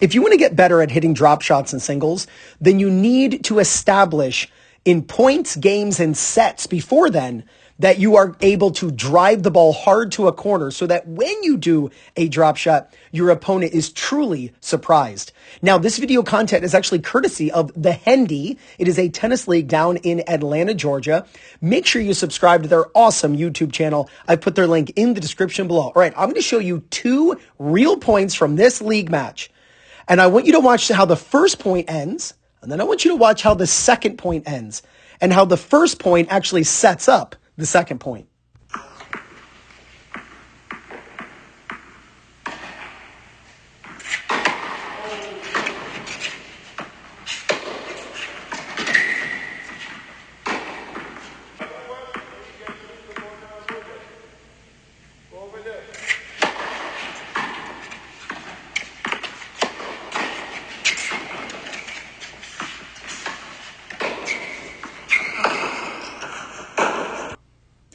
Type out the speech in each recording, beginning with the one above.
If you want to get better at hitting drop shots in singles, then you need to establish in points, games, and sets before then that you are able to drive the ball hard to a corner so that when you do a drop shot, your opponent is truly surprised. Now, this video content is actually courtesy of The Hendy. It is a tennis league down in Atlanta, Georgia. Make sure you subscribe to their awesome YouTube channel. I put their link in the description below. All right, I'm going to show you 2 real points from this league match. And I want you to watch how the first point ends, and then I want you to watch how the second point ends, and how the first point actually sets up the second point.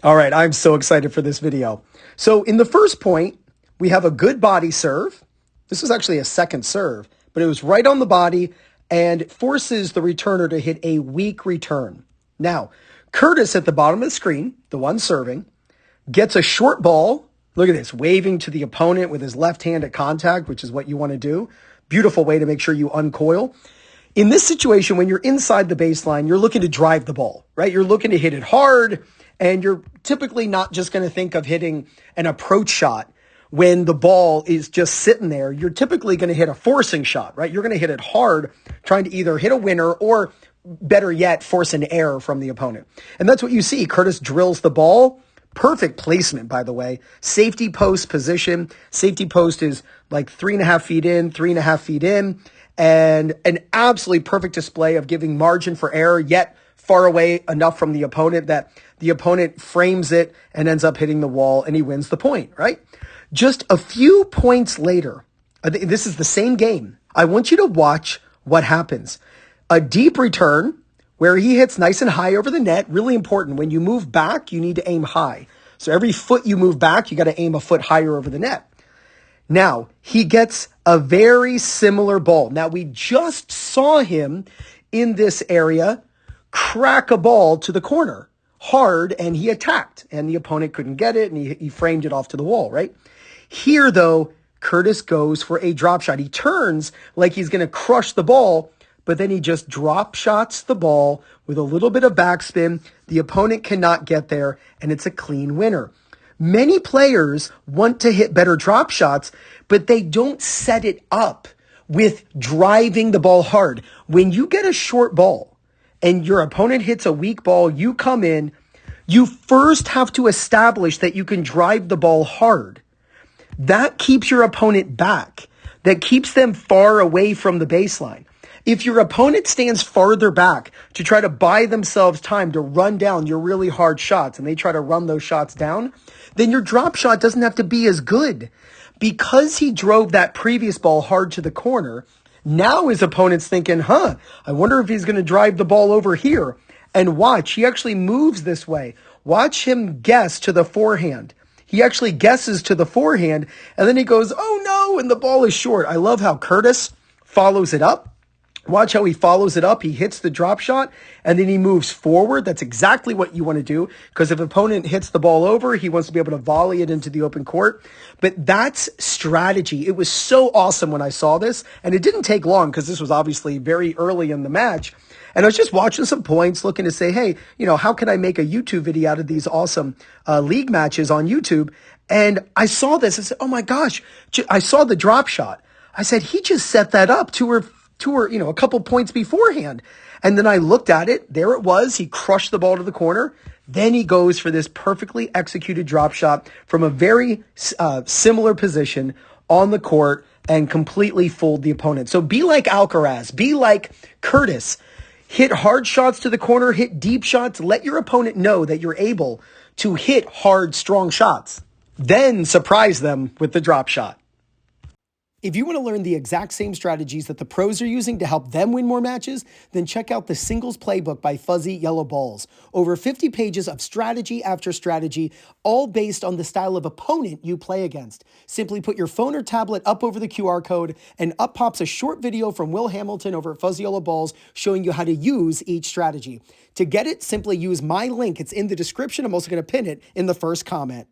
All right, I'm so excited for this video. So in the first point, we have a good body serve. This was actually a second serve, but it was right on the body and forces the returner to hit a weak return. Now, Curtis at the bottom of the screen, the one serving, gets a short ball. Look at this, waving to the opponent with his left hand at contact, which is what you want to do. Beautiful way to make sure you uncoil. In this situation, when you're inside the baseline, you're looking to drive the ball, right? You're looking to hit it hard, and you're typically not just going to think of hitting an approach shot when the ball is just sitting there. You're typically going to hit a forcing shot, right? You're going to hit it hard, trying to either hit a winner or, better yet, force an error from the opponent. And that's what you see. Curtis drills the ball. Perfect placement, by the way. Safety post position. Safety post is like 3.5 feet in, 3.5 feet in. And an absolutely perfect display of giving margin for error, yet far away enough from the opponent that the opponent frames it and ends up hitting the wall, and he wins the point, right? Just a few points later, this is the same game. I want you to watch what happens. A deep return where he hits nice and high over the net. Really important. When you move back, you need to aim high. So every foot you move back, you got to aim a foot higher over the net. Now, he gets a very similar ball. Now, we just saw him in this area crack a ball to the corner hard, and he attacked, and the opponent couldn't get it, and he framed it off to the wall, right? Here, though, Curtis goes for a drop shot. He turns like he's going to crush the ball, but then he just drop shots the ball with a little bit of backspin. The opponent cannot get there, and it's a clean winner. Many players want to hit better drop shots, but they don't set it up with driving the ball hard. When you get a short ball and your opponent hits a weak ball, you come in, you first have to establish that you can drive the ball hard. That keeps your opponent back. That keeps them far away from the baseline. If your opponent stands farther back to try to buy themselves time to run down your really hard shots, and they try to run those shots down, then your drop shot doesn't have to be as good. Because he drove that previous ball hard to the corner, now his opponent's thinking, I wonder if he's going to drive the ball over here. And watch, he actually moves this way. Watch him guess to the forehand. He actually guesses to the forehand, and then he goes, oh no, and the ball is short. I love how Curtis follows it up. Watch how he follows it up. He hits the drop shot, and then he moves forward. That's exactly what you want to do, because if opponent hits the ball over, he wants to be able to volley it into the open court. But that's strategy. It was so awesome when I saw this, and it didn't take long because this was obviously very early in the match. And I was just watching some points, looking to say, hey, how can I make a YouTube video out of these awesome league matches on YouTube? And I saw this. I said, oh my gosh, I saw the drop shot. I said, he just set that up two or a couple points beforehand. And then I looked at it. There it was. He crushed the ball to the corner. Then he goes for this perfectly executed drop shot from a very similar position on the court and completely fooled the opponent. So be like Alcaraz. Be like Curtis. Hit hard shots to the corner. Hit deep shots. Let your opponent know that you're able to hit hard, strong shots. Then surprise them with the drop shot. If you want to learn the exact same strategies that the pros are using to help them win more matches, then check out the Singles Playbook by Fuzzy Yellow Balls. Over 50 pages of strategy after strategy, all based on the style of opponent you play against. Simply put your phone or tablet up over the QR code, and up pops a short video from Will Hamilton over at Fuzzy Yellow Balls showing you how to use each strategy. To get it, simply use my link. It's in the description. I'm also going to pin it in the first comment.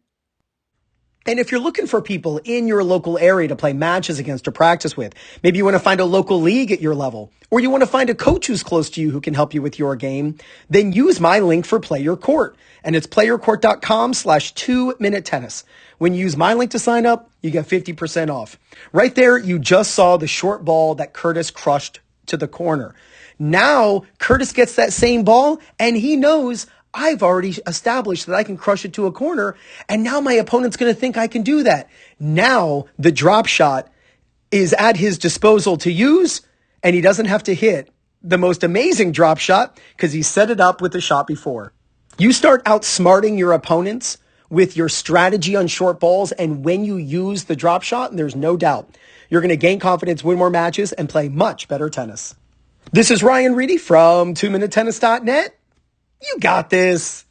And if you're looking for people in your local area to play matches against or practice with, maybe you want to find a local league at your level, or you want to find a coach who's close to you who can help you with your game, then use my link for PlayYourCourt. And it's playyourcourt.com/2-minute tennis. When you use my link to sign up, you get 50% off. Right there, you just saw the short ball that Curtis crushed to the corner. Now, Curtis gets that same ball, and he knows I've already established that I can crush it to a corner, and now my opponent's going to think I can do that. Now the drop shot is at his disposal to use, and he doesn't have to hit the most amazing drop shot because he set it up with the shot before. You start outsmarting your opponents with your strategy on short balls, and when you use the drop shot, there's no doubt you're going to gain confidence, win more matches, and play much better tennis. This is Ryan Reedy from 2minutetennis.net. You got this.